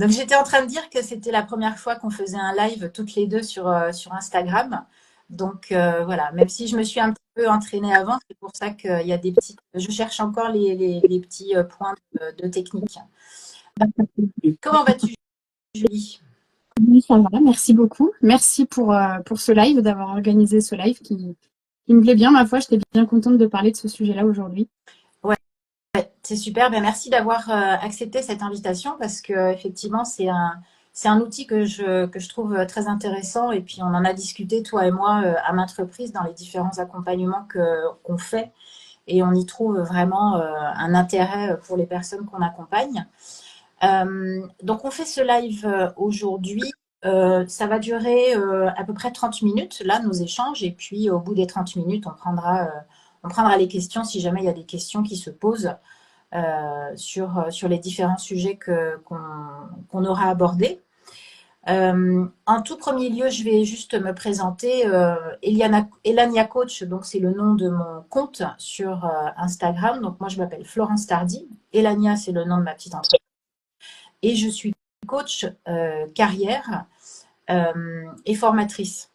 Donc, j'étais en train de dire que c'était la première fois qu'on faisait un live toutes les deux sur Instagram. Donc, voilà, même si je me suis un petit peu entraînée avant, c'est pour ça qu'il y a des petits. Je cherche encore les petits points de technique. Comment vas-tu, Julie? Oui, ça va, merci beaucoup. Merci pour ce live, d'avoir organisé ce live qui me plaît bien. Ma foi, j'étais bien contente de parler de ce sujet-là aujourd'hui. Ouais, c'est super. Ben, merci d'avoir accepté cette invitation parce que effectivement, c'est un outil que je trouve très intéressant. Et puis, on en a discuté, toi et moi, à maintes reprises dans les différents accompagnements qu'on fait. Et on y trouve vraiment un intérêt pour les personnes qu'on accompagne. Donc, on fait ce live aujourd'hui. Ça va durer à peu près 30 minutes, là, nos échanges. Et puis, au bout des 30 minutes, on prendra les questions si jamais il y a des questions qui se posent sur les différents sujets qu'on aura abordés. En tout premier lieu, je vais juste me présenter. Elania Coach, donc c'est le nom de mon compte sur Instagram. Donc moi, je m'appelle Florence Tardy. Elania, c'est le nom de ma petite entreprise. Et je suis coach carrière et formatrice.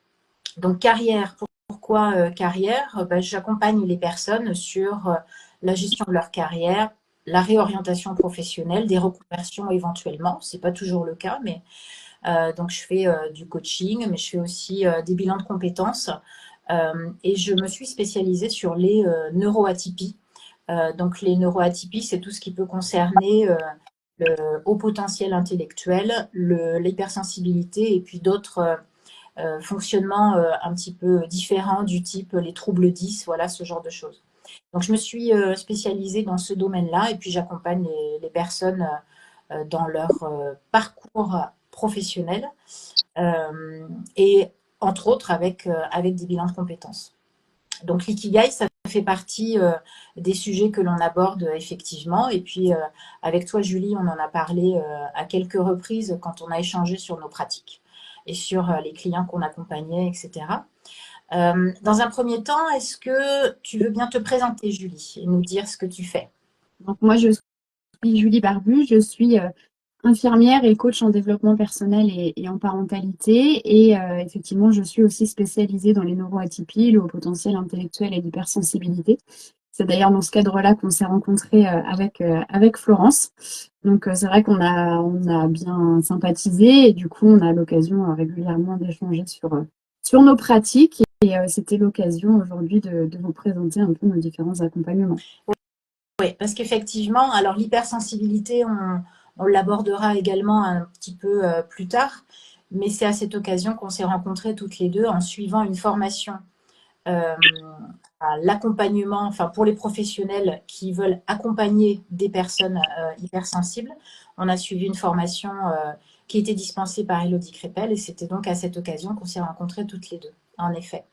Donc carrière, pourquoi carrière? Ben, j'accompagne les personnes sur la gestion de leur carrière, la réorientation professionnelle, des reconversions éventuellement. C'est pas toujours le cas, mais donc je fais du coaching, mais je fais aussi des bilans de compétences. Et je me suis spécialisée sur les neuroatypies. Donc les neuroatypies, c'est tout ce qui peut concerner le haut potentiel intellectuel, l'hypersensibilité et puis d'autres fonctionnements un petit peu différents du type les troubles 10, voilà ce genre de choses. Donc je me suis spécialisée dans ce domaine-là et puis j'accompagne les personnes dans leur parcours professionnel et entre autres avec des bilans de compétences. Donc l'ikigai, ça fait partie des sujets que l'on aborde effectivement. Et puis avec toi, Julie, on en a parlé à quelques reprises quand on a échangé sur nos pratiques et sur les clients qu'on accompagnait, etc. Dans un premier temps, est-ce que tu veux bien te présenter, Julie, et nous dire ce que tu fais? Donc moi, je suis Julie Barbu, je suis infirmière et coach en développement personnel et en parentalité. Et effectivement, je suis aussi spécialisée dans les neuroatypies, le haut potentiel intellectuel et l'hypersensibilité. C'est d'ailleurs dans ce cadre-là qu'on s'est rencontrés avec Florence. Donc c'est vrai qu'on a bien sympathisé et du coup on a l'occasion régulièrement d'échanger sur nos pratiques. Et c'était l'occasion aujourd'hui de vous présenter un peu nos différents accompagnements. Oui, parce qu'effectivement, alors l'hypersensibilité, on l'abordera également un petit peu plus tard, mais c'est à cette occasion qu'on s'est rencontrées toutes les deux en suivant une formation euh, à l'accompagnement, enfin pour les professionnels qui veulent accompagner des personnes hypersensibles. On a suivi une formation qui était dispensée par Elodie Crépel et c'était donc à cette occasion qu'on s'est rencontrées toutes les deux, en effet.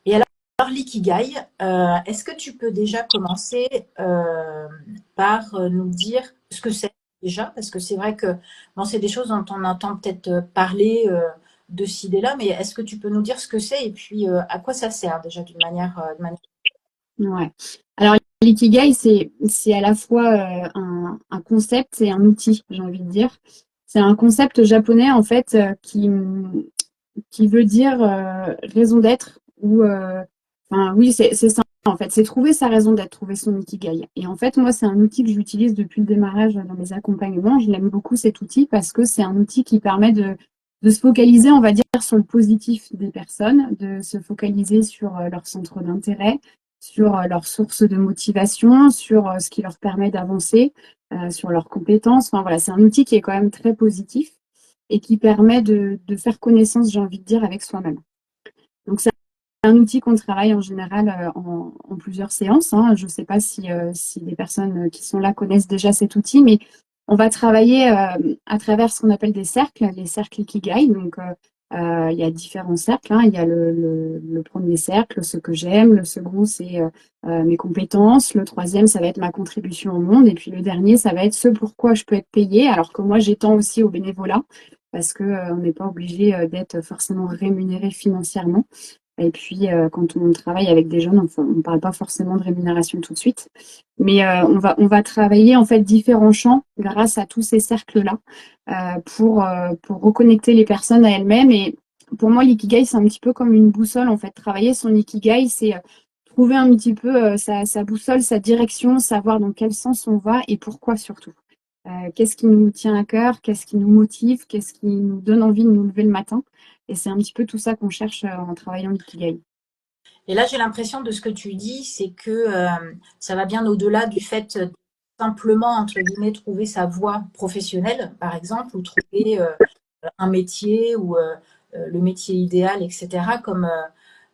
Et alors l'ikigai, est-ce que tu peux déjà commencer par nous dire ce que c'est déjà? Parce que c'est vrai que bon, c'est des choses dont on entend peut-être parler de ci, de là, mais est-ce que tu peux nous dire ce que c'est et puis à quoi ça sert déjà d'une manière. Ouais. Alors, l'ikigai, c'est à la fois un concept et un outil, j'ai envie de dire. C'est un concept japonais, en fait, qui veut dire raison d'être ou, enfin, oui, c'est ça, en fait. C'est trouver sa raison d'être, trouver son ikigai. Et en fait, moi, c'est un outil que j'utilise depuis le démarrage dans mes accompagnements. Je l'aime beaucoup, cet outil, parce que c'est un outil qui permet de se focaliser, on va dire, sur le positif des personnes, de se focaliser sur leur centre d'intérêt, sur leurs sources de motivation, sur ce qui leur permet d'avancer, sur leurs compétences. Enfin voilà, c'est un outil qui est quand même très positif et qui permet de faire connaissance, j'ai envie de dire, avec soi-même. Donc c'est un outil qu'on travaille en général en plusieurs séances, hein. Je ne sais pas si les personnes qui sont là connaissent déjà cet outil, mais on va travailler à travers ce qu'on appelle des cercles, les cercles Ikigai. Donc, il y a différents cercles, hein. Il y a le premier cercle, ce que j'aime. Le second, c'est mes compétences. Le troisième, ça va être ma contribution au monde. Et puis le dernier, ça va être ce pourquoi je peux être payée. Alors que moi, j'étends aussi au bénévolat parce que on n'est pas obligé d'être forcément rémunéré financièrement. Et puis, quand on travaille avec des jeunes, on ne parle pas forcément de rémunération tout de suite. Mais on va travailler en fait différents champs grâce à tous ces cercles-là pour reconnecter les personnes à elles-mêmes. Et pour moi, l'ikigai, c'est un petit peu comme une boussole en fait. Travailler son ikigai, c'est trouver un petit peu sa boussole, sa direction, savoir dans quel sens on va et pourquoi surtout. Qu'est-ce qui nous tient à cœur, qu'est-ce qui nous motive, qu'est-ce qui nous donne envie de nous lever le matin. Et c'est un petit peu tout ça qu'on cherche en travaillant l'ikigai. Et là, j'ai l'impression de ce que tu dis, c'est que ça va bien au-delà du fait de simplement, entre guillemets, trouver sa voie professionnelle, par exemple, ou trouver un métier ou le métier idéal, etc. Comme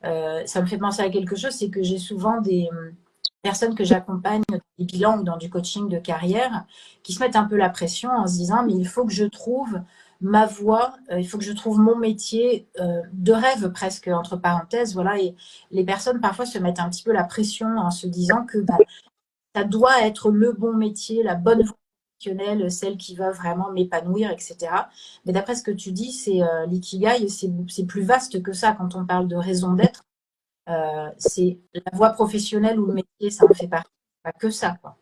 ça me fait penser à quelque chose, c'est que j'ai souvent des personnes que j'accompagne dans des bilans ou dans du coaching de carrière qui se mettent un peu la pression en se disant mais il faut que je trouve ma voie, il faut que je trouve mon métier de rêve presque entre parenthèses, voilà. Et les personnes parfois se mettent un petit peu la pression en se disant que bah, ça doit être le bon métier, la bonne voie professionnelle, celle qui va vraiment m'épanouir, etc. Mais d'après ce que tu dis, c'est l'ikigai, c'est plus vaste que ça quand on parle de raison d'être. C'est la voie professionnelle ou le métier, ça en fait partie, pas que ça, quoi.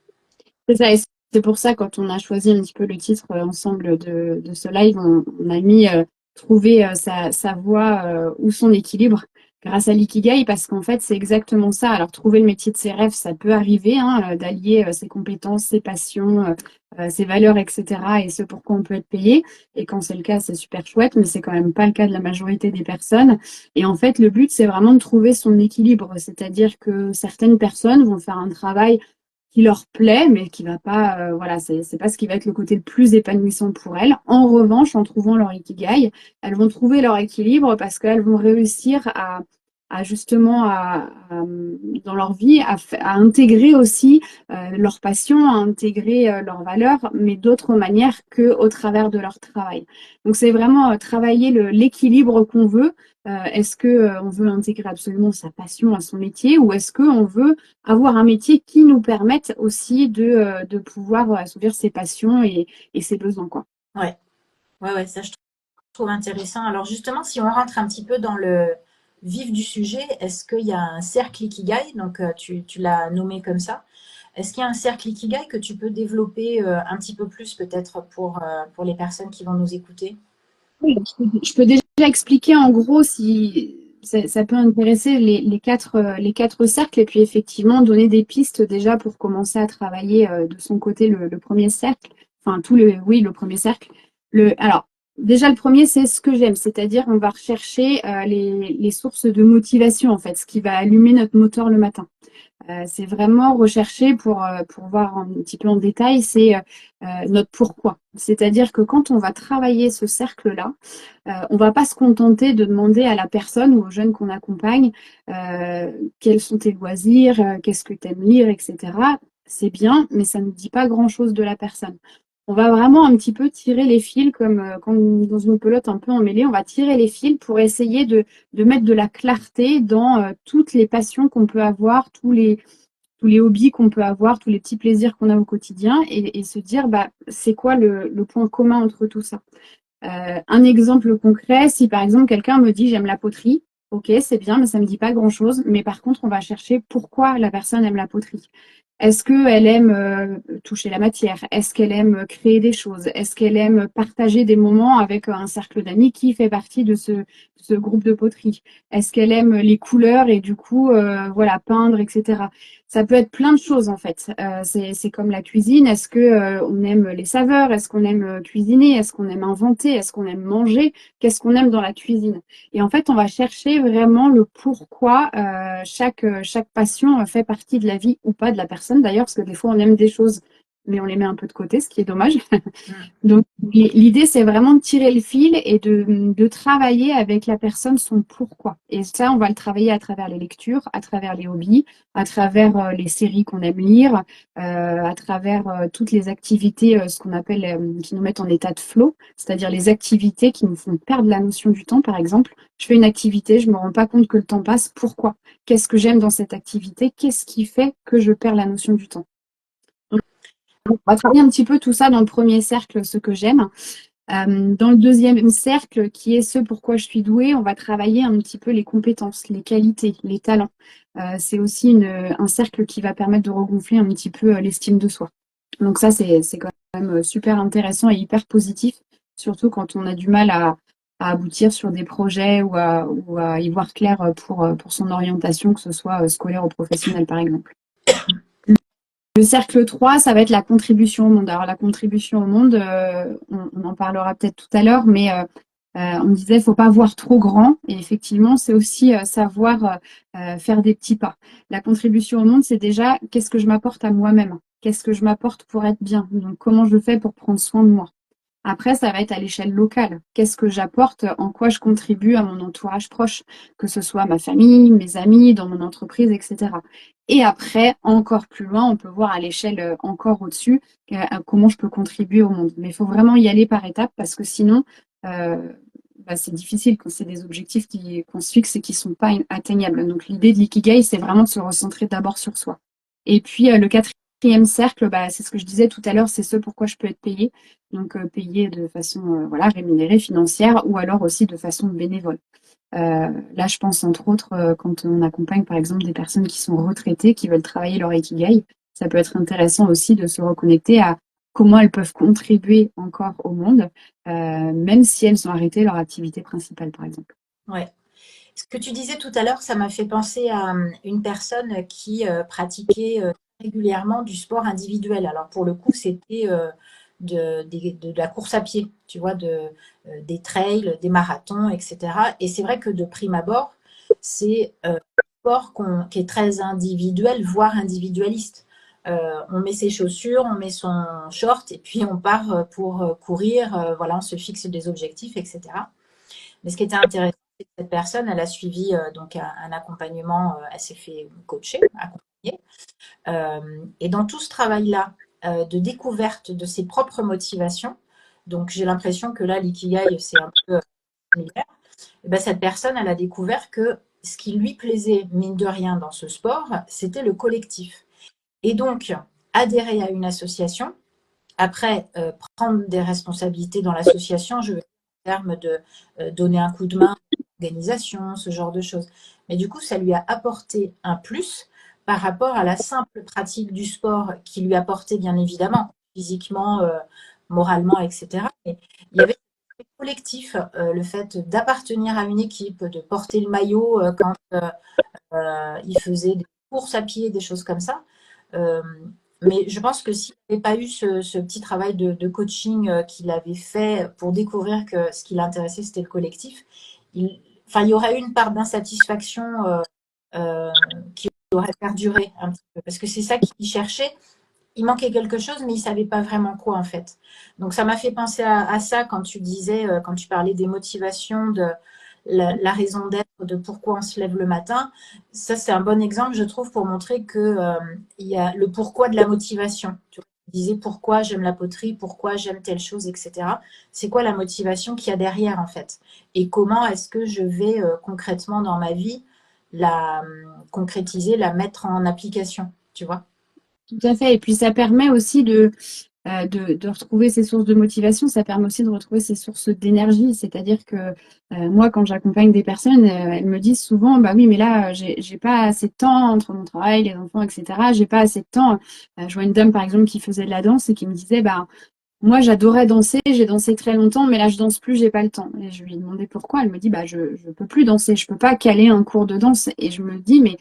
C'est ça, et c'est pour ça, quand on a choisi un petit peu le titre ensemble de ce live, on a mis trouver sa voie ou son équilibre grâce à l'ikigai, parce qu'en fait, c'est exactement ça. Alors, trouver le métier de ses rêves, ça peut arriver, hein, d'allier ses compétences, ses passions, ses valeurs, etc., et ce pourquoi on peut être payé. Et quand c'est le cas, c'est super chouette, mais c'est quand même pas le cas de la majorité des personnes. Et en fait, le but, c'est vraiment de trouver son équilibre, c'est-à-dire que certaines personnes vont faire un travail qui leur plaît, mais qui va pas, voilà, c'est pas ce qui va être le côté le plus épanouissant pour elles. En revanche, en trouvant leur ikigai, elles vont trouver leur équilibre parce qu'elles vont réussir à justement dans leur vie à intégrer aussi leur passion, à intégrer leurs valeurs, mais d'autres manières que au travers de leur travail. Donc c'est vraiment travailler l'équilibre qu'on veut. Est-ce que on veut intégrer absolument sa passion à son métier ou est-ce qu'on veut avoir un métier qui nous permette aussi de pouvoir assouvir ses passions et ses besoins, quoi. Ouais, ouais, ça je trouve intéressant. Alors justement, si on rentre un petit peu dans le vif du sujet, est-ce qu'il y a un cercle Ikigai? Donc tu l'as nommé comme ça. Est-ce qu'il y a un cercle Ikigai que tu peux développer un petit peu plus peut-être pour les personnes qui vont nous écouter? Oui, je peux déjà expliquer en gros si ça peut intéresser les quatre cercles et puis effectivement donner des pistes déjà pour commencer à travailler de son côté le premier cercle. Enfin, oui, le premier cercle. Alors, déjà, le premier, c'est ce que j'aime, c'est-à-dire on va rechercher les sources de motivation, en fait, ce qui va allumer notre moteur le matin. C'est vraiment recherché pour voir un petit peu en détail, c'est notre pourquoi. C'est-à-dire que quand on va travailler ce cercle-là, on va pas se contenter de demander à la personne ou aux jeunes qu'on accompagne quels sont tes loisirs, qu'est-ce que tu aimes lire, etc. C'est bien, mais ça ne dit pas grand-chose de la personne. On va vraiment un petit peu tirer les fils comme dans une pelote un peu emmêlée. On va tirer les fils pour essayer de mettre de la clarté dans toutes les passions qu'on peut avoir, tous les hobbies qu'on peut avoir, tous les petits plaisirs qu'on a au quotidien et se dire bah, c'est quoi le point commun entre tout ça. Un exemple concret, si par exemple quelqu'un me dit j'aime la poterie, ok, c'est bien, mais ça ne me dit pas grand-chose. Mais par contre, on va chercher pourquoi la personne aime la poterie. Est-ce qu'elle aime toucher la matière? Est-ce qu'elle aime créer des choses? Est-ce qu'elle aime partager des moments avec un cercle d'amis qui fait partie de ce groupe de poterie? Est-ce qu'elle aime les couleurs et du coup, voilà, peindre, etc. Ça peut être plein de choses en fait. C'est comme la cuisine. Est-ce que on aime les saveurs? Est-ce qu'on aime cuisiner? Est-ce qu'on aime inventer? Est-ce qu'on aime manger? Qu'est-ce qu'on aime dans la cuisine? Et en fait, on va chercher vraiment le pourquoi chaque passion fait partie de la vie ou pas de la personne d'ailleurs, parce que des fois on aime des choses, mais on les met un peu de côté, ce qui est dommage. Mm. Donc l'idée, c'est vraiment de tirer le fil et de travailler avec la personne son pourquoi. Et ça, on va le travailler à travers les lectures, à travers les hobbies, à travers les séries qu'on aime lire, à travers toutes les activités, ce qu'on appelle, qui nous mettent en état de flow, c'est-à-dire les activités qui nous font perdre la notion du temps, par exemple. Je fais une activité, je me rends pas compte que le temps passe. Pourquoi? Qu'est-ce que j'aime dans cette activité? Qu'est-ce qui fait que je perds la notion du temps? Donc, on va travailler un petit peu tout ça dans le premier cercle, ce que j'aime. Dans le deuxième cercle, qui est ce pourquoi je suis douée, on va travailler un petit peu les compétences, les qualités, les talents. C'est aussi un cercle qui va permettre de regonfler un petit peu l'estime de soi. Donc ça, c'est quand même super intéressant et hyper positif, surtout quand on a du mal à aboutir sur des projets ou à y voir clair pour son orientation, que ce soit scolaire ou professionnelle, par exemple. Le cercle 3, ça va être la contribution au monde. Alors la contribution au monde, on en parlera peut-être tout à l'heure, mais on disait, il ne faut pas voir trop grand. Et effectivement, c'est aussi savoir faire des petits pas. La contribution au monde, c'est déjà qu'est-ce que je m'apporte à moi-même? Qu'est-ce que je m'apporte pour être bien? Donc comment je fais pour prendre soin de moi? Après, ça va être à l'échelle locale. Qu'est-ce que j'apporte? En quoi je contribue à mon entourage proche, que ce soit ma famille, mes amis, dans mon entreprise, etc. Et après, encore plus loin, on peut voir à l'échelle encore au-dessus comment je peux contribuer au monde. Mais il faut vraiment y aller par étapes parce que sinon, euh, c'est difficile quand c'est des objectifs qu'on se fixe et qui ne sont pas atteignables. Donc l'idée de l'ikigai, c'est vraiment de se recentrer d'abord sur soi. Et puis le quatrième cercle, c'est ce que je disais tout à l'heure, c'est ce pourquoi je peux être payé. Donc payé de façon voilà, rémunérée, financière, ou alors aussi de façon bénévole. Là, je pense entre autres quand on accompagne par exemple des personnes qui sont retraitées, qui veulent travailler leur ikigai, ça peut être intéressant aussi de se reconnecter à comment elles peuvent contribuer encore au monde, même si elles ont arrêté leur activité principale, par exemple. Ouais. Ce que tu disais tout à l'heure, ça m'a fait penser à une personne qui pratiquait régulièrement du sport individuel. Alors pour le coup, c'était de la course à pied, tu vois, des trails, des marathons, etc. Et c'est vrai que de prime abord, c'est un sport qui est très individuel, voire individualiste. On met ses chaussures, on met son short et puis on part pour courir. Voilà, on se fixe des objectifs, etc. Mais ce qui était intéressant, c'est que cette personne, elle a suivi donc un accompagnement, elle s'est fait coacher, accompagner. Et dans tout ce travail-là de découverte de ses propres motivations, donc j'ai l'impression que là, l'ikigai, c'est un peu similaire. Et ben, cette personne, elle a découvert que ce qui lui plaisait, mine de rien, dans ce sport, c'était le collectif. Et donc, adhérer à une association, après, prendre des responsabilités dans l'association, je veux dire en termes de donner un coup de main à l'organisation, ce genre de choses. Mais du coup, ça lui a apporté un plus par rapport à la simple pratique du sport qui lui apportait bien évidemment, physiquement, moralement, etc. Mais il y avait le collectif, le fait d'appartenir à une équipe, de porter le maillot quand il faisait des courses à pied, des choses comme ça. Euh, mais je pense que s'il n'avait pas eu ce petit travail de coaching qu'il avait fait pour découvrir que ce qui l'intéressait, c'était le collectif, enfin, il y aurait eu une part d'insatisfaction euh, qui aurait perduré un petit peu. Parce que c'est ça qu'il cherchait. Il manquait quelque chose, mais il ne savait pas vraiment quoi, en fait. Donc, ça m'a fait penser à ça quand tu disais, quand tu parlais des motivations, de la raison d'être, de pourquoi on se lève le matin. Ça, c'est un bon exemple, je trouve, pour montrer que il y a le pourquoi de la motivation. Tu vois, tu disais pourquoi j'aime la poterie, pourquoi j'aime telle chose, etc. C'est quoi la motivation qu'il y a derrière, en fait? Et comment est-ce que je vais concrètement dans ma vie la concrétiser, la mettre en application, tu vois? Tout à fait. Et puis ça permet aussi de retrouver ses sources de motivation, ça permet aussi de retrouver ses sources d'énergie. C'est-à-dire que moi, quand j'accompagne des personnes, elles me disent souvent, bah oui, mais là, j'ai pas assez de temps entre mon travail, les enfants, etc. J'ai pas assez de temps. Je vois une dame, par exemple, qui faisait de la danse et qui me disait, bah moi, j'adorais danser, j'ai dansé très longtemps, mais là, je danse plus, j'ai pas le temps. Et je lui ai demandé pourquoi. Elle me dit, bah, je peux plus danser, je peux pas caler un cours de danse. Et je me dis, mais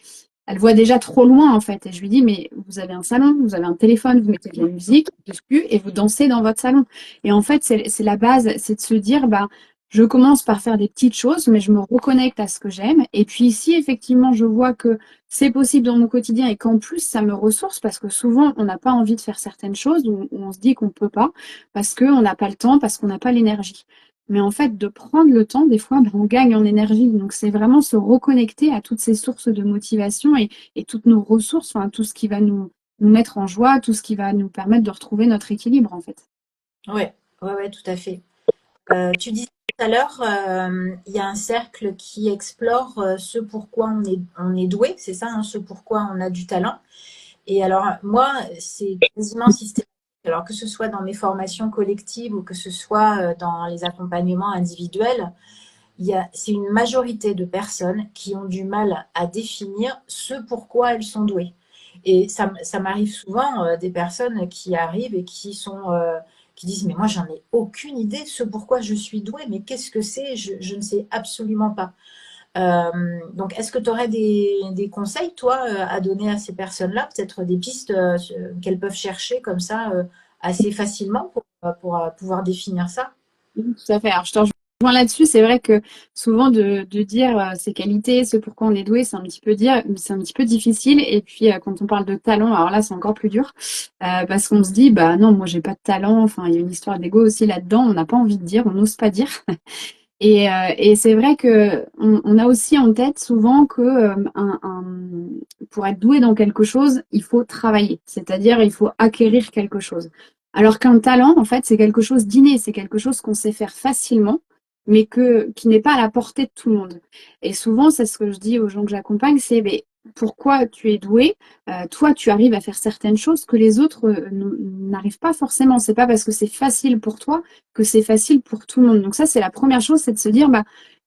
elle voit déjà trop loin, en fait. Et je lui dis, mais vous avez un salon, vous avez un téléphone, vous mettez de la musique dessus et vous dansez dans votre salon. Et en fait, c'est la base, c'est de se dire, bah, je commence par faire des petites choses, mais je me reconnecte à ce que j'aime. Et puis, si effectivement, je vois que c'est possible dans mon quotidien et qu'en plus, ça me ressource, parce que souvent, on n'a pas envie de faire certaines choses, ou on se dit qu'on peut pas parce qu'on n'a pas le temps, parce qu'on n'a pas l'énergie. Mais en fait, de prendre le temps, des fois, on gagne en énergie. Donc, c'est vraiment se reconnecter à toutes ces sources de motivation et toutes nos ressources, enfin, tout ce qui va nous mettre en joie, tout ce qui va nous permettre de retrouver notre équilibre, en fait. Ouais, ouais, ouais, tout à fait. Tu disais tout à l'heure, il y a un cercle qui explore ce pourquoi on est doué, c'est ça, hein, ce pourquoi on a du talent. Et alors, moi, c'est quasiment systématique. alors que ce soit dans mes formations collectives ou que ce soit dans les accompagnements individuels, c'est une majorité de personnes qui ont du mal à définir ce pourquoi elles sont douées. Et ça m'arrive souvent des personnes qui arrivent et qui disent mais moi j'en ai aucune idée ce pourquoi je suis douée, mais qu'est-ce que c'est, je ne sais absolument pas. Donc est-ce que tu aurais des conseils toi à donner à ces personnes-là, peut-être des pistes qu'elles peuvent chercher comme ça assez facilement pour pouvoir définir ça? Tout à fait. Alors, je te rejoins là-dessus. C'est vrai que souvent de dire ses qualités, ce pourquoi on est doué, c'est un petit peu difficile. Et puis quand on parle de talent, alors là, c'est encore plus dur parce qu'on se dit, bah non, moi j'ai pas de talent. Enfin, il y a une histoire d'ego aussi là-dedans. On n'a pas envie de dire, on n'ose pas dire. Et c'est vrai que on a aussi en tête souvent que pour être doué dans quelque chose, il faut travailler, c'est-à-dire il faut acquérir quelque chose. Alors qu'un talent, en fait, c'est quelque chose d'inné, c'est quelque chose qu'on sait faire facilement, mais qui n'est pas à la portée de tout le monde. Et souvent, c'est ce que je dis aux gens que j'accompagne, c'est mais pourquoi tu es doué, toi, tu arrives à faire certaines choses que les autres n'arrivent pas forcément. C'est pas parce que c'est facile pour toi que c'est facile pour tout le monde. Donc ça, c'est la première chose, c'est de se dire, bah,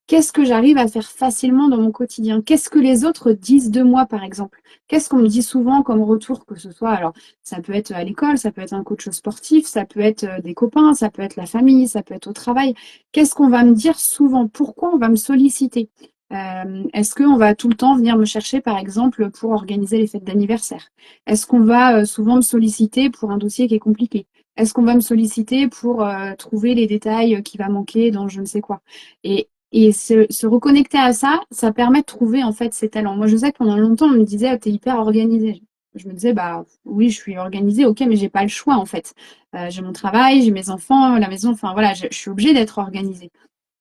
qu'est-ce que j'arrive à faire facilement dans mon quotidien? Qu'est-ce que les autres disent de moi, par exemple? Qu'est-ce qu'on me dit souvent comme retour, que ce soit, alors, ça peut être à l'école, ça peut être un coach sportif, ça peut être des copains, ça peut être la famille, ça peut être au travail. Qu'est-ce qu'on va me dire souvent? Pourquoi on va me solliciter? Est-ce qu'on va tout le temps venir me chercher, par exemple, pour organiser les fêtes d'anniversaire? Est-ce qu'on va souvent me solliciter pour un dossier qui est compliqué? Est-ce qu'on va me solliciter pour trouver les détails qui va manquer dans je ne sais quoi? Et se reconnecter à ça, ça permet de trouver en fait ses talents. Moi, je sais que pendant longtemps, on me disait, ah, t'es hyper organisée. Je me disais, bah oui, je suis organisée, ok, mais j'ai pas le choix en fait. J'ai mon travail, j'ai mes enfants, la maison, enfin voilà, je suis obligée d'être organisée.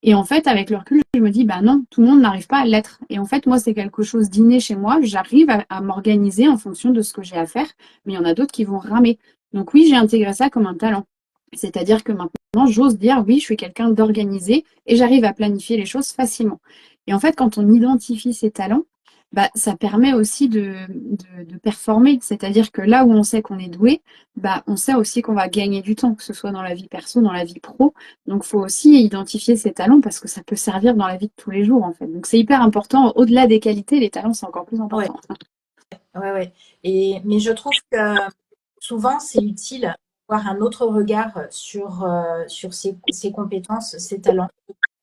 Et en fait, avec le recul, je me dis, bah non, tout le monde n'arrive pas à l'être. Et en fait, moi, c'est quelque chose d'inné chez moi. J'arrive à m'organiser en fonction de ce que j'ai à faire, mais il y en a d'autres qui vont ramer. Donc oui, j'ai intégré ça comme un talent. C'est-à-dire que maintenant, j'ose dire, oui, je suis quelqu'un d'organisé et j'arrive à planifier les choses facilement. Et en fait, quand on identifie ses talents, bah, ça permet aussi de performer. C'est-à-dire que là où on sait qu'on est doué, bah, on sait aussi qu'on va gagner du temps, que ce soit dans la vie perso, dans la vie pro. Donc, il faut aussi identifier ses talents parce que ça peut servir dans la vie de tous les jours, en fait. Donc, c'est hyper important. Au-delà des qualités, les talents, c'est encore plus Ouais, important. ouais, ouais. Mais je trouve que souvent, c'est utile d'avoir un autre regard sur ses compétences, ses talents,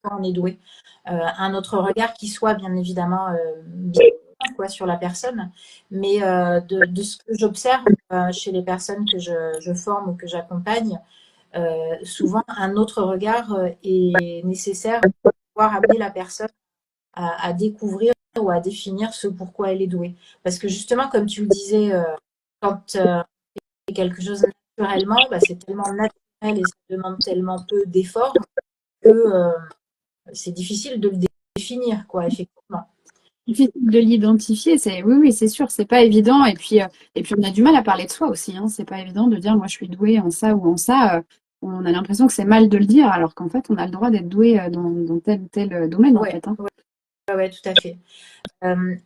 quand on est doué. Un autre regard qui soit bien évidemment bienveillant, quoi, sur la personne, mais de ce que j'observe chez les personnes que je forme ou que j'accompagne, souvent un autre regard est nécessaire pour pouvoir amener la personne à découvrir ou à définir ce pourquoi elle est douée. Parce que justement, comme tu le disais, quand c'est quelque chose naturellement, bah, c'est tellement naturel et ça demande tellement peu d'efforts que c'est difficile de le définir, quoi, effectivement. Difficile de l'identifier, c'est oui, oui, c'est sûr, c'est pas évident. Et puis on a du mal à parler de soi aussi, hein. C'est pas évident de dire moi je suis douée en ça ou en ça. On a l'impression que c'est mal de le dire, alors qu'en fait on a le droit d'être doué dans tel ou tel domaine en Ouais, fait, hein. ouais, ouais, tout à fait.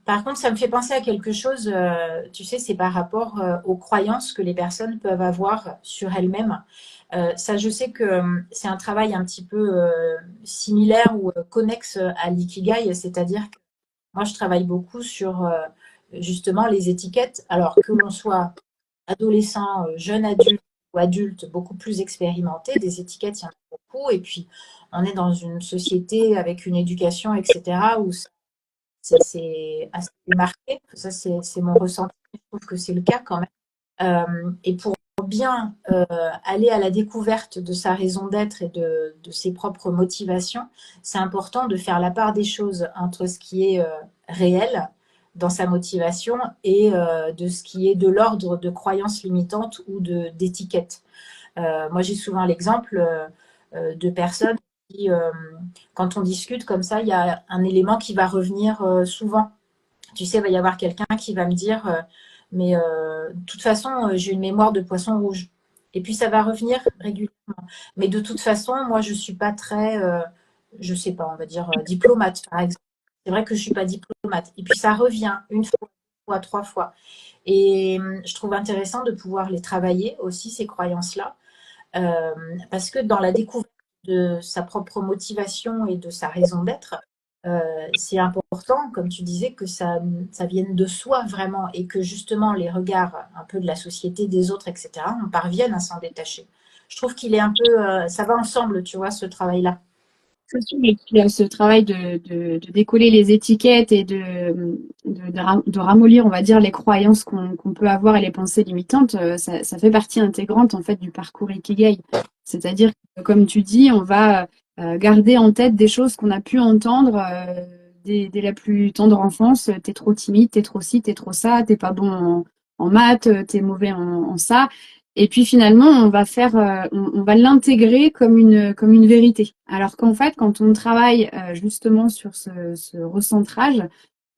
Par contre, ça me fait penser à quelque chose, tu sais, c'est par rapport aux croyances que les personnes peuvent avoir sur elles-mêmes. Ça, je sais que c'est un travail un petit peu similaire ou connexe à l'ikigai, c'est-à-dire que moi, je travaille beaucoup sur justement les étiquettes, alors que l'on soit adolescent, jeune adulte ou adulte beaucoup plus expérimenté, des étiquettes, il y en a beaucoup, et puis on est dans une société avec une éducation, etc., où c'est assez marqué. Ça, c'est mon ressenti. Je trouve que c'est le cas quand même. Et pour bien aller à la découverte de sa raison d'être et de ses propres motivations, c'est important de faire la part des choses entre ce qui est réel dans sa motivation et de ce qui est de l'ordre de croyances limitantes ou d'étiquettes. Moi, j'ai souvent l'exemple de personnes qui, quand on discute comme ça, il y a un élément qui va revenir souvent. Tu sais, il va y avoir quelqu'un qui va me dire, mais de toute façon, j'ai une mémoire de poisson rouge. Et puis ça va revenir régulièrement. Mais de toute façon, moi, je suis pas très, je sais pas, on va dire diplomate, par exemple. C'est vrai que je suis pas diplomate. Et puis ça revient une fois. fois, 3 fois. Et je trouve intéressant de pouvoir les travailler aussi, ces croyances-là, euh, parce que dans la découverte de sa propre motivation et de sa raison d'être, c'est important, comme tu disais, que ça vienne de soi vraiment et que justement les regards un peu de la société, des autres, etc., on parvienne à s'en détacher. Je trouve qu'il est un peu, ça va ensemble, tu vois, ce travail-là. C'est sûr, et puis, il y a ce travail de décoller les étiquettes et de ramollir, on va dire, les croyances qu'on peut avoir et les pensées limitantes. Ça fait partie intégrante, en fait, du parcours Ikigai. C'est-à-dire que, comme tu dis, on va garder en tête des choses qu'on a pu entendre dès la plus tendre enfance. T'es trop timide, t'es trop ci, t'es trop ça, t'es pas bon en maths, t'es mauvais en ça. Et puis finalement, on va l'intégrer comme une vérité. Alors qu'en fait, quand on travaille justement sur ce recentrage,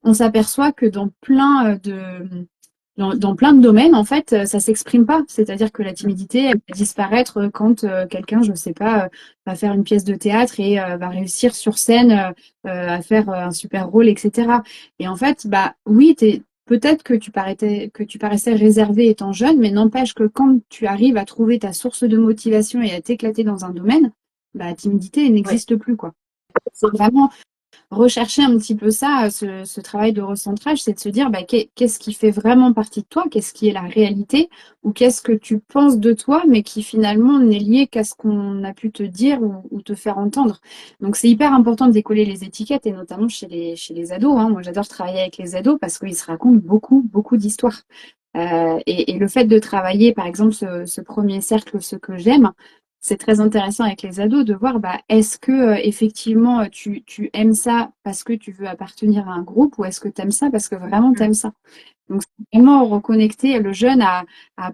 on s'aperçoit que dans plein de domaines, en fait, ça s'exprime pas. C'est-à-dire que la timidité, elle va disparaître quand quelqu'un, je sais pas, va faire une pièce de théâtre et va réussir sur scène à faire un super rôle, etc. Et en fait, bah oui, peut-être que tu paraissais réservé étant jeune, mais n'empêche que quand tu arrives à trouver ta source de motivation et à t'éclater dans un domaine, bah, la timidité elle Oui, n'existe plus, quoi. C'est vraiment rechercher un petit peu ça, ce travail de recentrage, c'est de se dire bah, qu'est-ce qui fait vraiment partie de toi, qu'est-ce qui est la réalité, ou qu'est-ce que tu penses de toi, mais qui finalement n'est lié qu'à ce qu'on a pu te dire ou te faire entendre. Donc c'est hyper important de décoller les étiquettes, et notamment chez les ados. Hein. Moi j'adore travailler avec les ados parce qu'ils se racontent beaucoup d'histoires. Et le fait de travailler, par exemple, ce premier cercle, ce que j'aime, c'est très intéressant avec les ados de voir bah, est-ce que effectivement tu aimes ça parce que tu veux appartenir à un groupe ou est-ce que tu aimes ça parce que vraiment tu aimes ça. Donc c'est vraiment reconnecter le jeune à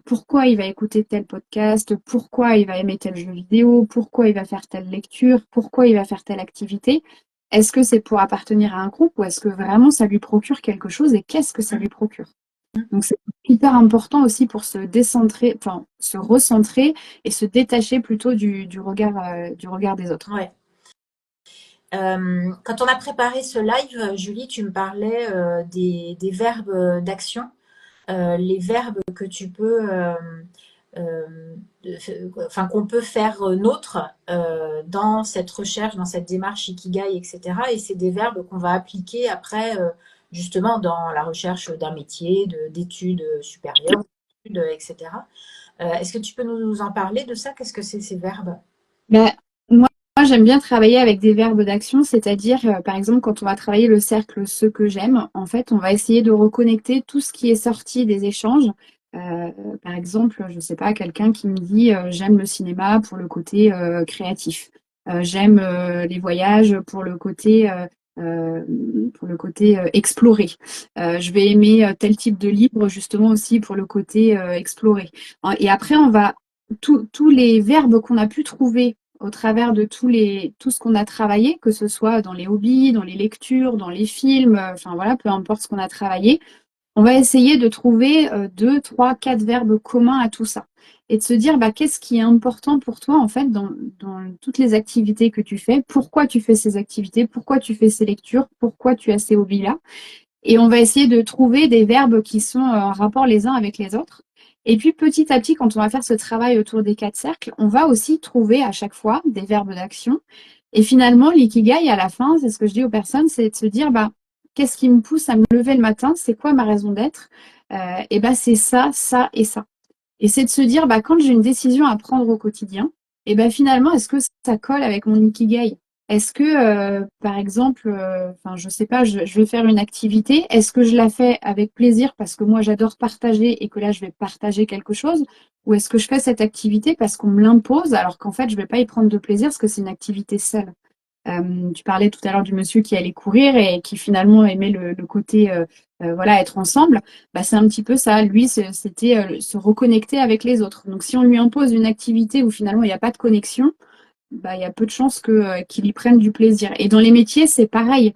pourquoi il va écouter tel podcast, pourquoi il va aimer tel jeu vidéo, pourquoi il va faire telle lecture, pourquoi il va faire telle activité. Est-ce que c'est pour appartenir à un groupe ou est-ce que vraiment ça lui procure quelque chose et qu'est-ce que ça lui procure? Donc c'est hyper important aussi pour se décentrer, enfin se recentrer et se détacher plutôt du regard des autres. ouais. Quand on a préparé ce live, Julie, tu me parlais des verbes d'action, les verbes que tu peux, enfin qu'on peut faire nôtres dans cette recherche, dans cette démarche Ikigai, etc. Et c'est des verbes qu'on va appliquer après, justement, dans la recherche d'un métier, d'études supérieures, etc. Est-ce que tu peux nous en parler de ça? Qu'est-ce que c'est ces verbes? Ben, moi, j'aime bien travailler avec des verbes d'action, c'est-à-dire, par exemple, quand on va travailler le cercle ce que j'aime, en fait, on va essayer de reconnecter tout ce qui est sorti des échanges. Euh, Par exemple, je ne sais pas, quelqu'un qui me dit j'aime le cinéma pour le côté créatif. J'aime les voyages euh, pour le côté explorer. Je vais aimer tel type de livre justement aussi pour le côté explorer. Et après, on va tous les verbes qu'on a pu trouver au travers de tout ce qu'on a travaillé, que ce soit dans les hobbies, dans les lectures, dans les films, enfin voilà, peu importe ce qu'on a travaillé, on va essayer de trouver deux, trois, quatre verbes communs à tout ça. Et de se dire, bah, qu'est-ce qui est important pour toi, en fait, dans toutes les activités que tu fais, pourquoi tu fais ces activités, pourquoi tu fais ces lectures, pourquoi tu as ces hobbies-là. Et on va essayer de trouver des verbes qui sont en rapport les uns avec les autres. Et puis petit à petit, quand on va faire ce travail autour des quatre cercles, on va aussi trouver à chaque fois des verbes d'action. Et finalement, l'ikigai, à la fin, c'est ce que je dis aux personnes, c'est de se dire, bah, qu'est-ce qui me pousse à me lever le matin? C'est quoi ma raison d'être? Et ben c'est ça, ça et ça. Et c'est de se dire, bah, quand j'ai une décision à prendre au quotidien, et ben finalement, est-ce que ça colle avec mon ikigai? Est-ce que, par exemple, enfin, je sais pas, je vais faire une activité, est-ce que je la fais avec plaisir parce que moi j'adore partager et que là je vais partager quelque chose, ou est-ce que je fais cette activité parce qu'on me l'impose alors qu'en fait je vais pas y prendre de plaisir parce que c'est une activité seule? Tu parlais tout à l'heure du monsieur qui allait courir et qui finalement aimait le côté voilà, être ensemble. Bah, c'est un petit peu ça. Lui, c'était se reconnecter avec les autres. Donc, si on lui impose une activité où finalement il n'y a pas de connexion, bah, il y a peu de chances qu'il y prenne du plaisir. Et dans les métiers, c'est pareil.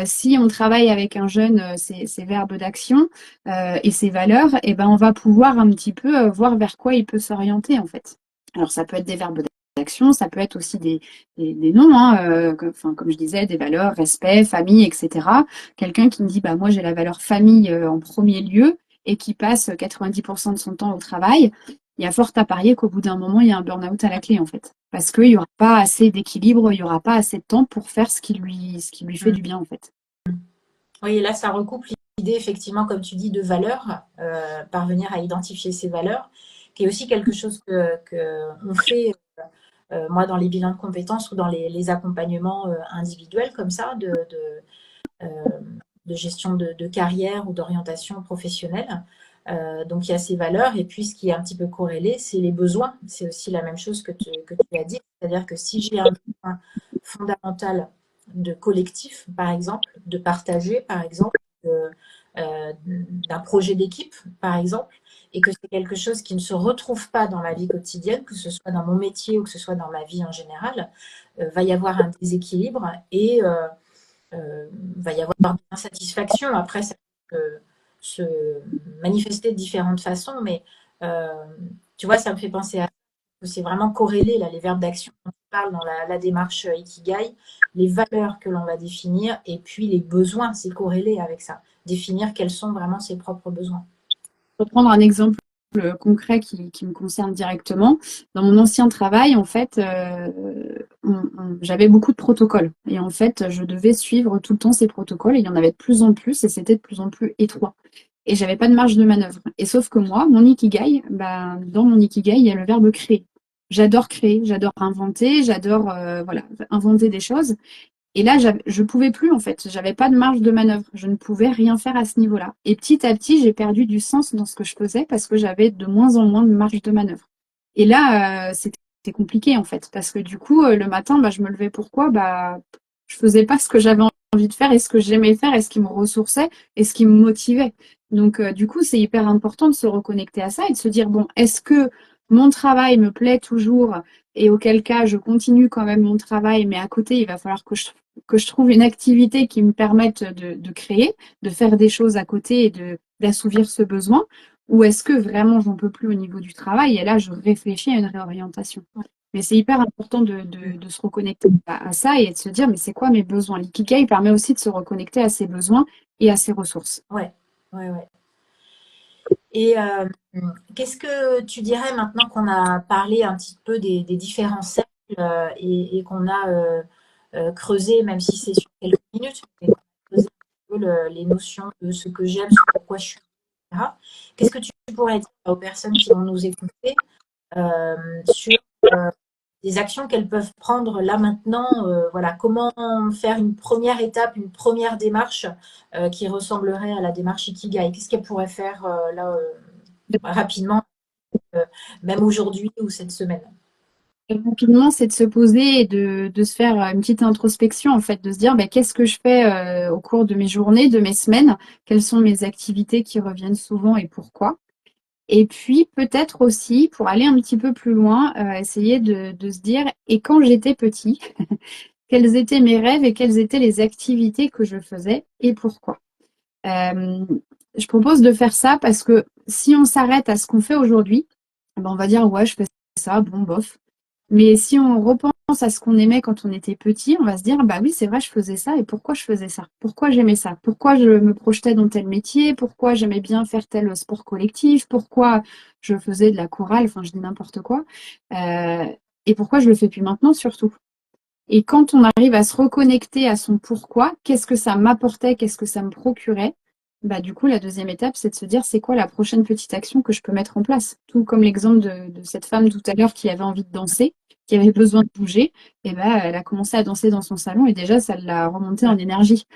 Si on travaille avec un jeune ses verbes d'action et ses valeurs, et ben, on va pouvoir un petit peu voir vers quoi il peut s'orienter en fait. Alors, ça peut être des verbes actions, ça peut être aussi des noms, hein, comme je disais, des valeurs, respect, famille, etc. Quelqu'un qui me dit, bah, moi j'ai la valeur famille en premier lieu et qui passe 90% de son temps au travail, il y a fort à parier qu'au bout d'un moment, il y a un burn-out à la clé, en fait. Parce qu'il n'y aura pas assez d'équilibre, il n'y aura pas assez de temps pour faire ce qui lui fait Mm. du bien, en fait. Oui, et là, ça recoupe l'idée, effectivement, comme tu dis, de valeur, parvenir à identifier ces valeurs, qui est aussi quelque chose que on fait, moi, dans les bilans de compétences ou dans les accompagnements individuels comme ça, euh, de gestion de carrière ou d'orientation professionnelle. Donc, il y a ces valeurs. Et puis, ce qui est un petit peu corrélé, c'est les besoins. C'est aussi la même chose que tu as dit. C'est-à-dire que si j'ai un besoin fondamental de collectif, par exemple, de partager, par exemple, d'un projet d'équipe, par exemple, et que c'est quelque chose qui ne se retrouve pas dans ma vie quotidienne, que ce soit dans mon métier ou que ce soit dans ma vie en général, va y avoir un déséquilibre et va y avoir de l'insatisfaction. Après, ça peut se manifester de différentes façons, mais euh, tu vois, ça me fait penser à que c'est vraiment corrélé, là, les verbes d'action dont tu parles dans la démarche Ikigai, les valeurs que l'on va définir et puis les besoins, c'est corrélé avec ça. Définir quels sont vraiment ses propres besoins. Pour prendre un exemple concret qui me concerne directement, dans mon ancien travail, en fait, j'avais beaucoup de protocoles. Et en fait, je devais suivre tout le temps ces protocoles. Et il y en avait de plus en plus et c'était de plus en plus étroit. Et j'avais pas de marge de manœuvre. Et sauf que moi, mon ikigai, bah, dans mon ikigai, il y a le verbe créer. J'adore créer, j'adore inventer, j'adore voilà, inventer des choses. Et là, je pouvais plus, en fait. J'avais pas de marge de manœuvre. Je ne pouvais rien faire à ce niveau-là. Et petit à petit, j'ai perdu du sens dans ce que je faisais parce que j'avais de moins en moins de marge de manœuvre. Et là, c'était compliqué, en fait. Parce que du coup, le matin, bah, je me levais pourquoi? Bah, je faisais pas ce que j'avais envie de faire et ce que j'aimais faire et ce qui me ressourçait et ce qui me motivait. Donc, du coup, c'est hyper important de se reconnecter à ça et de se dire, bon, est-ce que mon travail me plaît toujours et auquel cas je continue quand même mon travail, mais à côté, il va falloir que je trouve une activité qui me permette de créer, de faire des choses à côté et d'assouvir ce besoin, ou est-ce que vraiment j'en peux plus au niveau du travail et là je réfléchis à une réorientation. Mais c'est hyper important de se reconnecter à ça et de se dire mais c'est quoi mes besoins? L'ikigai permet aussi de se reconnecter à ses besoins et à ses ressources. Ouais, ouais, ouais. Et qu'est-ce que tu dirais maintenant qu'on a parlé un petit peu des différents cercles et qu'on a creusé, même si c'est sur quelques minutes, mais qu'on a creusé un peu les notions de ce que j'aime, ce pourquoi je suis, etc. Qu'est-ce que tu pourrais dire aux personnes qui vont nous écouter sur des actions qu'elles peuvent prendre là maintenant, voilà, comment faire une première étape, une première démarche qui ressemblerait à la démarche Ikigai. Qu'est-ce qu'elles pourraient faire là rapidement, euh, même aujourd'hui ou cette semaine? Rapidement, c'est de se poser et de se faire une petite introspection, en fait, de se dire bah, qu'est-ce que je fais au cours de mes journées, de mes semaines, quelles sont mes activités qui reviennent souvent et pourquoi. Et puis peut-être aussi, pour aller un petit peu plus loin, essayer de se dire, et quand j'étais petit, quels étaient mes rêves et quelles étaient les activités que je faisais et pourquoi. Euh, je propose de faire ça parce que si on s'arrête à ce qu'on fait aujourd'hui, ben on va dire ouais, je fais ça, bon, bof. Mais si on repense à ce qu'on aimait quand on était petit, on va se dire, bah oui, c'est vrai, je faisais ça et pourquoi je faisais ça? Pourquoi j'aimais ça? Pourquoi je me projetais dans tel métier? Pourquoi j'aimais bien faire tel sport collectif? Pourquoi je faisais de la chorale? Enfin, je dis n'importe quoi. Euh, et pourquoi je le fais plus maintenant, surtout? Et quand on arrive à se reconnecter à son pourquoi, qu'est-ce que ça m'apportait, qu'est-ce que ça me procurait, bah du coup, la deuxième étape, c'est de se dire, c'est quoi la prochaine petite action que je peux mettre en place? Tout comme l'exemple de cette femme tout à l'heure qui avait envie de danser, qui avait besoin de bouger, et ben elle a commencé à danser dans son salon et déjà, ça l'a remonté en énergie.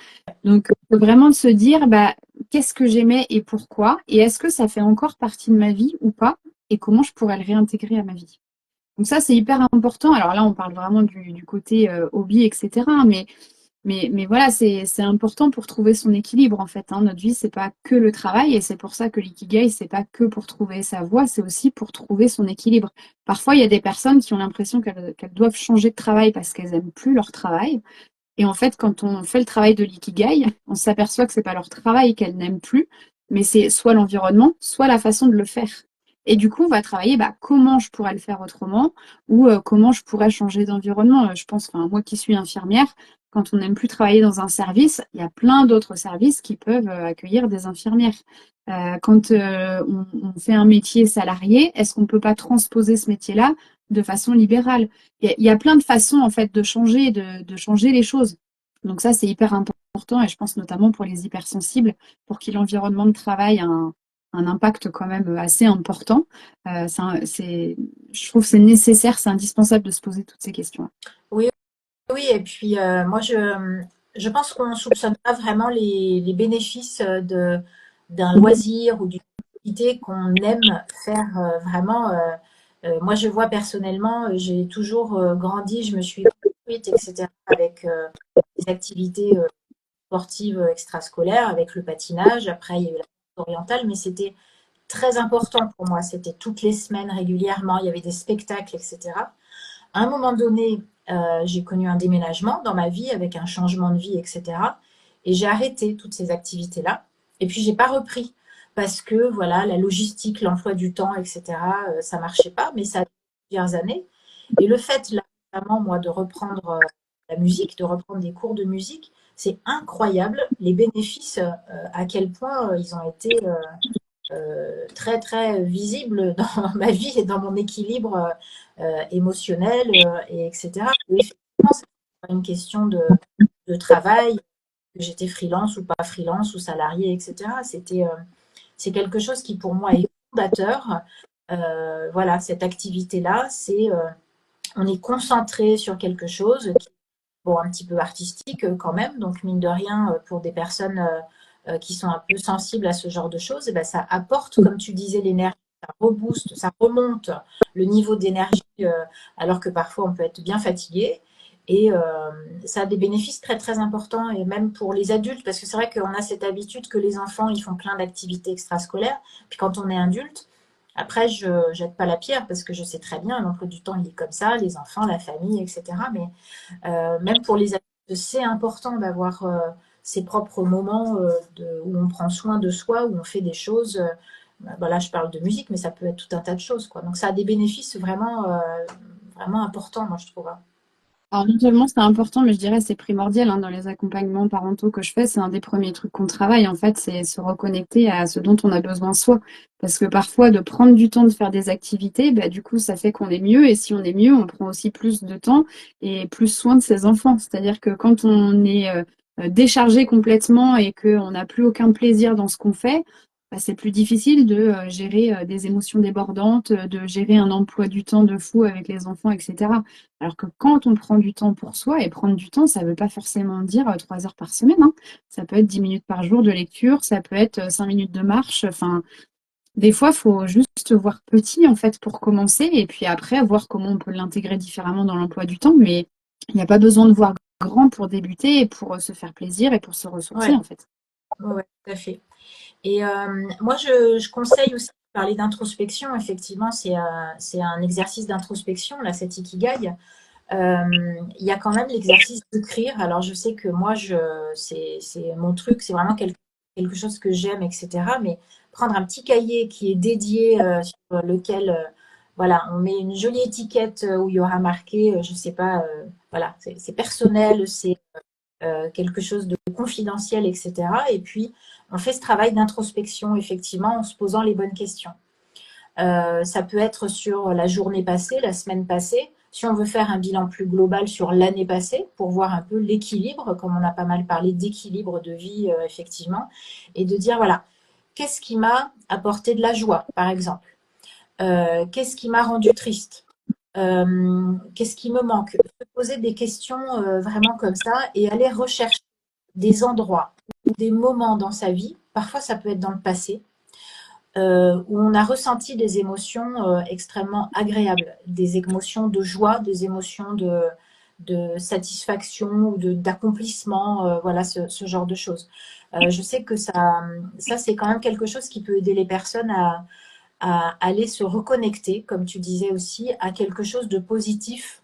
Donc, vraiment de se dire, bah, qu'est-ce que j'aimais et pourquoi, et est-ce que ça fait encore partie de ma vie ou pas, et comment je pourrais le réintégrer à ma vie. Donc ça, c'est hyper important. Alors là, on parle vraiment du côté hobby, etc. Mais voilà, c'est important pour trouver son équilibre, en fait. Hein. Notre vie, c'est pas que le travail, et c'est pour ça que l'ikigai, c'est pas que pour trouver sa voie, c'est aussi pour trouver son équilibre. Parfois, il y a des personnes qui ont l'impression qu'elles doivent changer de travail parce qu'elles aiment plus leur travail. Et en fait, quand on fait le travail de l'ikigai, on s'aperçoit que c'est pas leur travail qu'elles n'aiment plus, mais c'est soit l'environnement, soit la façon de le faire. Et du coup, on va travailler comment je pourrais le faire autrement ou comment je pourrais changer d'environnement. Je pense, enfin, moi qui suis infirmière, quand on n'aime plus travailler dans un service, il y a plein d'autres services qui peuvent accueillir des infirmières. Quand on fait un métier salarié, est-ce qu'on ne peut pas transposer ce métier-là de façon libérale? Il y a plein de façons en fait de changer, de changer les choses. Donc ça, c'est hyper important et je pense notamment pour les hypersensibles, pour qui l'environnement de travail a un impact quand même assez important. Je trouve que c'est nécessaire, c'est indispensable de se poser toutes ces questions. Oui, oui, et puis moi je pense qu'on ne soupçonne pas vraiment les bénéfices d'un loisir ou d'une activité qu'on aime faire vraiment. Moi je vois personnellement, j'ai toujours grandi, je me suis construite, etc., avec des activités sportives extrascolaires, avec le patinage. Après, il y a eu la course orientale, mais c'était très important pour moi. C'était toutes les semaines, régulièrement, il y avait des spectacles, etc. À un moment donné, j'ai connu un déménagement dans ma vie avec un changement de vie, etc. Et j'ai arrêté toutes ces activités-là. Et puis, j'ai pas repris parce que voilà, la logistique, l'emploi du temps, etc., ça marchait pas, mais ça a duré plusieurs années. Et le fait, là, vraiment, moi, de reprendre la musique, de reprendre des cours de musique, c'est incroyable les bénéfices, à quel point ils ont été très très visible dans ma vie et dans mon équilibre émotionnel, et etc. Et effectivement, c'est pas une question de travail, que j'étais freelance ou pas freelance ou salarié, etc. C'est quelque chose qui pour moi est fondateur. Voilà, cette activité-là, on est concentré sur quelque chose qui bon, un petit peu artistique quand même. Donc, mine de rien, pour des personnes qui sont un peu sensibles à ce genre de choses, et ben, ça apporte, comme tu disais, l'énergie, ça rebooste, ça remonte le niveau d'énergie, alors que parfois on peut être bien fatigué. Et ça a des bénéfices très très importants, et même pour les adultes, parce que c'est vrai qu'on a cette habitude que les enfants, ils font plein d'activités extrascolaires. Puis quand on est adulte, après, je jette pas la pierre parce que je sais très bien, l'emploi du temps, il est comme ça, les enfants, la famille, etc. Mais même pour les adultes, c'est important d'avoir ses propres moments où on prend soin de soi, où on fait des choses. Bah là, je parle de musique, mais ça peut être tout un tas de choses, quoi. Donc, ça a des bénéfices vraiment, vraiment importants, moi, je trouve, hein. Alors, non seulement c'est important, mais je dirais c'est primordial dans les accompagnements parentaux que je fais. C'est un des premiers trucs qu'on travaille, en fait, c'est se reconnecter à ce dont on a besoin soi. Parce que parfois, de prendre du temps de faire des activités, du coup, ça fait qu'on est mieux. Et si on est mieux, on prend aussi plus de temps et plus soin de ses enfants. C'est-à-dire que quand on est déchargé complètement et qu'on n'a plus aucun plaisir dans ce qu'on fait, c'est plus difficile de gérer des émotions débordantes, de gérer un emploi du temps de fou avec les enfants, etc. Alors que quand on prend du temps pour soi, et prendre du temps, ça ne veut pas forcément dire 3 heures par semaine, hein. Ça peut être 10 minutes par jour de lecture, ça peut être 5 minutes de marche. Enfin, des fois, il faut juste voir petit en fait pour commencer, et puis après voir comment on peut l'intégrer différemment dans l'emploi du temps. Mais il n'y a pas besoin de voir grand pour débuter et pour se faire plaisir et pour se ressourcer Ouais, en fait. ouais, ouais, tout à fait. Et moi, je conseille aussi de parler d'introspection. Effectivement, c'est un exercice d'introspection, là, cet ikigai. Il y a quand même l'exercice d'écrire. Alors, je sais que moi, c'est mon truc, c'est vraiment quelque chose que j'aime, etc. Mais prendre un petit cahier qui est dédié, sur lequel, voilà, on met une jolie étiquette où il y aura marqué, je sais pas, voilà, c'est personnel, c'est quelque chose de confidentiel, etc. Et puis, on fait ce travail d'introspection, effectivement, en se posant les bonnes questions. Ça peut être sur la journée passée, la semaine passée. Si on veut faire un bilan plus global sur l'année passée, pour voir un peu l'équilibre, comme on a pas mal parlé d'équilibre de vie, effectivement, et de dire, voilà, qu'est-ce qui m'a apporté de la joie, par exemple? Qu'est-ce qui m'a rendu triste? Qu'est-ce qui me manque? Se poser des questions vraiment comme ça et aller rechercher des endroits ou des moments dans sa vie, parfois ça peut être dans le passé, où on a ressenti des émotions extrêmement agréables, des émotions de joie, des émotions de satisfaction ou d'accomplissement, voilà, ce genre de choses. Je sais que ça c'est quand même quelque chose qui peut aider les personnes à aller se reconnecter, comme tu disais aussi, à quelque chose de positif,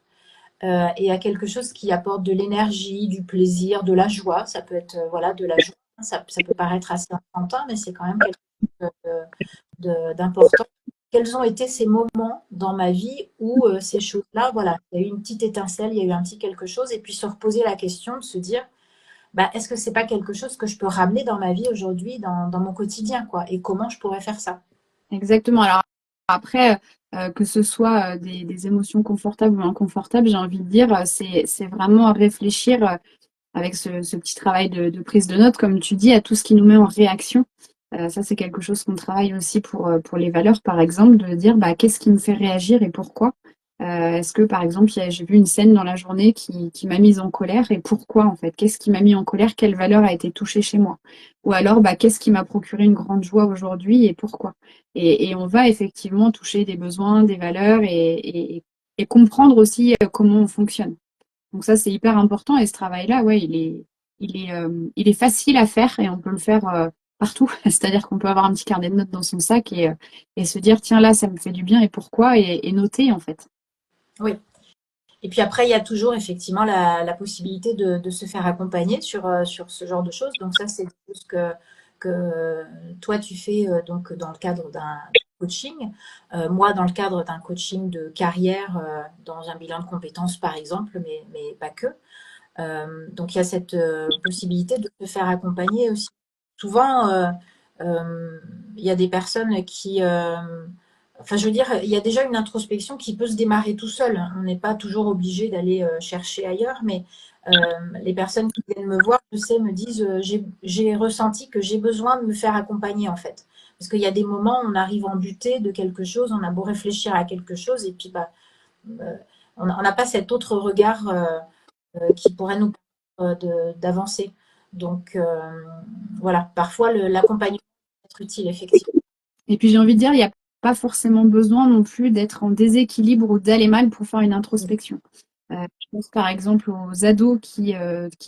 et à quelque chose qui apporte de l'énergie, du plaisir, de la joie. Ça peut être voilà, de la joie. Ça peut paraître assez enfantin, mais c'est quand même quelque chose d'important. quels ont été ces moments dans ma vie où ces choses-là, voilà, il y a eu une petite étincelle, il y a eu un petit quelque chose, et puis se reposer la question de se dire, bah, est-ce que c'est pas quelque chose que je peux ramener dans ma vie aujourd'hui, dans mon quotidien, quoi, et comment je pourrais faire ça? Exactement. Alors après, que ce soit des émotions confortables ou inconfortables, j'ai envie de dire, c'est vraiment à réfléchir avec ce petit travail de prise de notes, comme tu dis, à tout ce qui nous met en réaction. Ça, c'est quelque chose qu'on travaille aussi pour les valeurs, par exemple, de dire bah, qu'est-ce qui me fait réagir et pourquoi. Est-ce que, par exemple, j'ai vu une scène dans la journée qui m'a mise en colère et pourquoi, en fait? Qu'est-ce qui m'a mis en colère? Quelle valeur a été touchée chez moi? Ou alors, bah, qu'est-ce qui m'a procuré une grande joie aujourd'hui et pourquoi? Et on va effectivement toucher des besoins, des valeurs et comprendre aussi comment on fonctionne. Donc ça, c'est hyper important et ce travail-là, ouais, il est facile à faire et on peut le faire partout. C'est-à-dire qu'on peut avoir un petit carnet de notes dans son sac et se dire, tiens, là, ça me fait du bien et pourquoi et noter en fait. Oui. Et puis après, il y a toujours effectivement la possibilité de se faire accompagner sur ce genre de choses. Donc ça, c'est des choses que toi, tu fais donc dans le cadre d'un coaching. Moi, dans le cadre d'un coaching de carrière, dans un bilan de compétences, par exemple, mais pas que. Donc il y a cette possibilité de se faire accompagner aussi. Souvent, il y a des personnes qui, enfin, je veux dire, il y a déjà une introspection qui peut se démarrer tout seul. On n'est pas toujours obligé d'aller chercher ailleurs, mais euh, les personnes qui viennent me voir, je sais, me disent, j'ai ressenti que j'ai besoin de me faire accompagner en fait. Parce qu'il y a des moments où on arrive en butée de quelque chose, on a beau réfléchir à quelque chose, et puis bah, euh, on n'a pas cet autre regard qui pourrait nous permettre d'avancer. Donc voilà, parfois l'accompagnement peut être utile, effectivement. Et puis j'ai envie de dire, il n'y a pas forcément besoin non plus d'être en déséquilibre ou d'aller mal pour faire une introspection. Je pense par exemple aux ados qui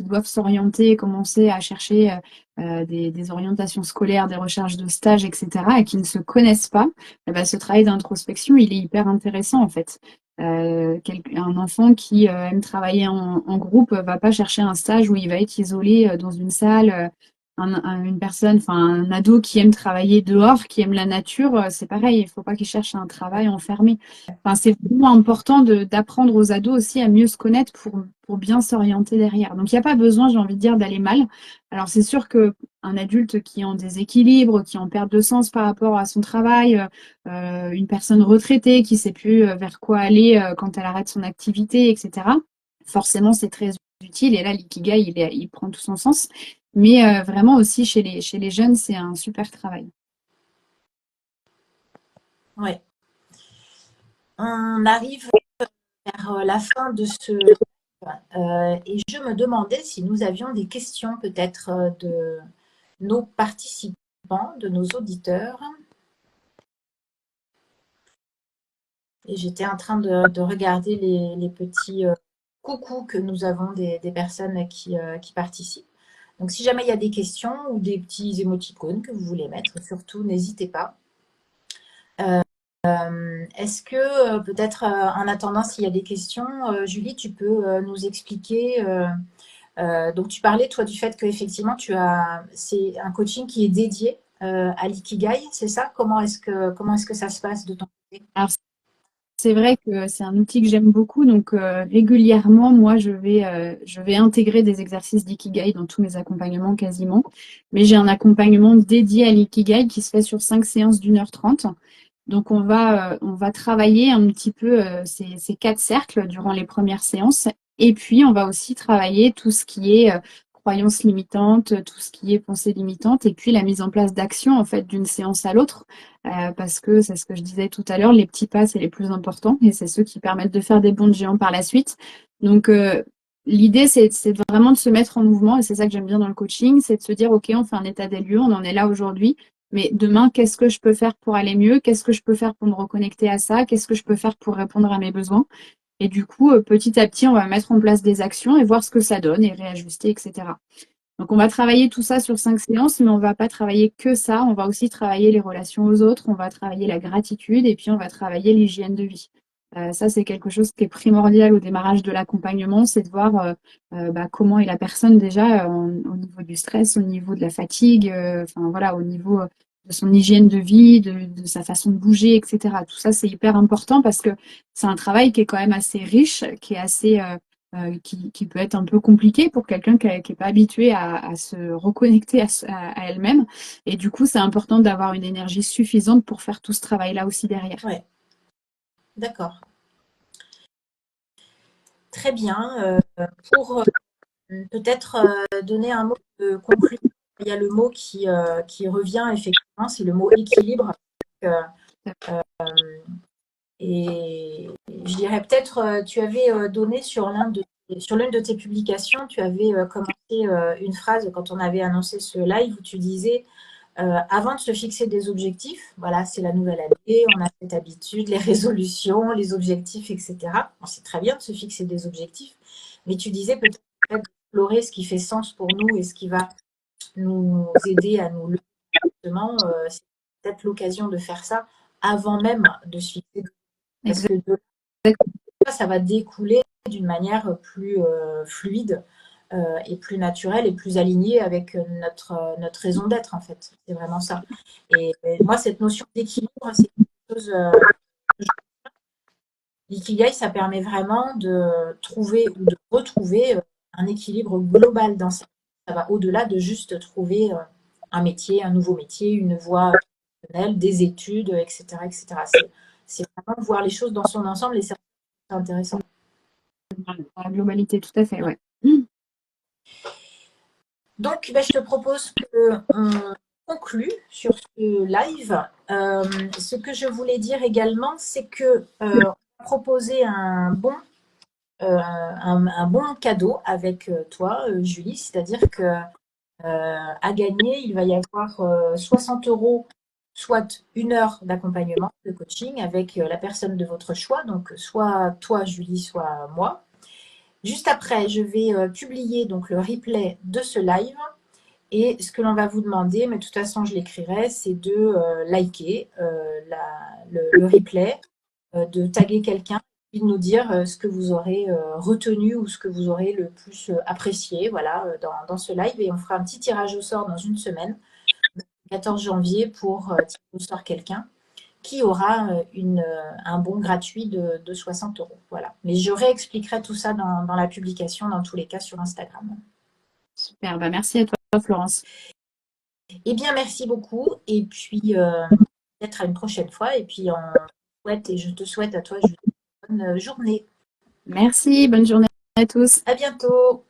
doivent s'orienter et commencer à chercher des orientations scolaires, des recherches de stage, etc., et qui ne se connaissent pas. Eh ben, ce travail d'introspection, il est hyper intéressant en fait. Un enfant qui aime travailler en groupe va pas chercher un stage où il va être isolé dans une salle. Une personne, enfin un ado qui aime travailler dehors, qui aime la nature, c'est pareil, il faut pas qu'il cherche un travail enfermé. Enfin, c'est vraiment important d'apprendre aux ados aussi à mieux se connaître pour bien s'orienter derrière. Donc, il n'y a pas besoin, j'ai envie de dire, d'aller mal. Alors, c'est sûr que un adulte qui est en déséquilibre, qui est en perte de sens par rapport à son travail, une personne retraitée qui ne sait plus vers quoi aller quand elle arrête son activité, etc., forcément, c'est très utile. Et là, l'ikigai, il prend tout son sens. Mais vraiment aussi, chez les jeunes, c'est un super travail. Ouais. On arrive vers la fin de ce et je me demandais si nous avions des questions peut-être de nos participants, de nos auditeurs. Et j'étais en train de regarder les petits coucous que nous avons des personnes qui participent. Donc si jamais il y a des questions ou des petits émoticônes que vous voulez mettre, surtout n'hésitez pas. Est-ce que peut-être en attendant s'il y a des questions, Julie, tu peux nous expliquer donc tu parlais toi du fait que effectivement c'est un coaching qui est dédié à l'ikigai, c'est ça? Comment est-ce que ça se passe de ton côté? Alors, c'est vrai que c'est un outil que j'aime beaucoup, donc régulièrement, moi, je vais intégrer des exercices d'ikigai dans tous mes accompagnements quasiment. Mais j'ai un accompagnement dédié à l'ikigai qui se fait sur 5 séances d'1h30. Donc on va travailler un petit peu ces 4 cercles durant les premières séances. Et puis on va aussi travailler tout ce qui est croyances limitantes, tout ce qui est pensée limitante, et puis la mise en place d'actions en fait d'une séance à l'autre. Parce que c'est ce que je disais tout à l'heure, les petits pas, c'est les plus importants et c'est ceux qui permettent de faire des bonds de géants par la suite. Donc, l'idée, c'est vraiment de se mettre en mouvement et c'est ça que j'aime bien dans le coaching, c'est de se dire, OK, on fait un état des lieux, on en est là aujourd'hui, mais demain, qu'est-ce que je peux faire pour aller mieux? Qu'est-ce que je peux faire pour me reconnecter à ça? Qu'est-ce que je peux faire pour répondre à mes besoins? Et du coup, petit à petit, on va mettre en place des actions et voir ce que ça donne et réajuster, etc. Donc, on va travailler tout ça sur 5 séances, mais on va pas travailler que ça. On va aussi travailler les relations aux autres, on va travailler la gratitude et puis on va travailler l'hygiène de vie. Ça, c'est quelque chose qui est primordial au démarrage de l'accompagnement, c'est de voir bah, comment est la personne déjà au niveau du stress, au niveau de la fatigue, enfin voilà, au niveau son hygiène de vie, de sa façon de bouger, etc. Tout ça, c'est hyper important parce que c'est un travail qui est quand même assez riche, qui est assez, qui peut être un peu compliqué pour quelqu'un qui n'est pas habitué à se reconnecter à elle-même. Et du coup, c'est important d'avoir une énergie suffisante pour faire tout ce travail-là aussi derrière. Ouais, d'accord. Très bien. Pour peut-être donner un mot de conclusion, il y a le mot qui revient effectivement, c'est le mot équilibre. Euh, et je dirais peut-être, tu avais donné sur l'une de tes publications, tu avais commencé une phrase quand on avait annoncé ce live où tu disais avant de se fixer des objectifs, voilà, c'est la nouvelle année, on a cette habitude, les résolutions, les objectifs, etc. Bon, c'est très bien de se fixer des objectifs, mais tu disais peut-être explorer ce qui fait sens pour nous et ce qui va nous aider à nous lever. Justement, c'est peut-être l'occasion de faire ça avant même de se fixer, parce Exact. que de là, ça va découler d'une manière plus fluide et plus naturelle et plus alignée avec notre raison d'être, en fait. C'est vraiment ça. Et moi, cette notion d'équilibre, c'est quelque chose. L'ikigai, ça permet vraiment de trouver ou de retrouver un équilibre global dans sa vie. Ça va au-delà de juste trouver un métier, un nouveau métier, une voie professionnelle, des études, etc. etc. C'est vraiment voir les choses dans son ensemble et c'est intéressant. La globalité, tout à fait, ouais. Donc, ben, je te propose qu'on conclue sur ce live. Ce que je voulais dire également, c'est que on va proposer un bon cadeau avec toi, Julie, c'est-à-dire que à gagner, il va y avoir 60 euros, soit une heure d'accompagnement, de coaching avec la personne de votre choix, donc soit toi, Julie, soit moi. Juste après, je vais publier donc le replay de ce live. Et ce que l'on va vous demander, mais de toute façon je l'écrirai, c'est de liker le replay, de taguer quelqu'un et de nous dire ce que vous aurez retenu ou ce que vous aurez le plus apprécié voilà, dans ce live. Et on fera un petit tirage au sort dans une semaine, le 14 janvier, pour tirer au sort quelqu'un qui aura un bon gratuit de 60 euros. Voilà. Mais je réexpliquerai tout ça dans la publication, dans tous les cas, sur Instagram. Super, bah merci à toi, Florence. Eh bien, merci beaucoup. Et puis, peut-être à une prochaine fois. Et puis, je te souhaite à toi, Julie, une bonne journée. Merci, bonne journée à tous. À bientôt.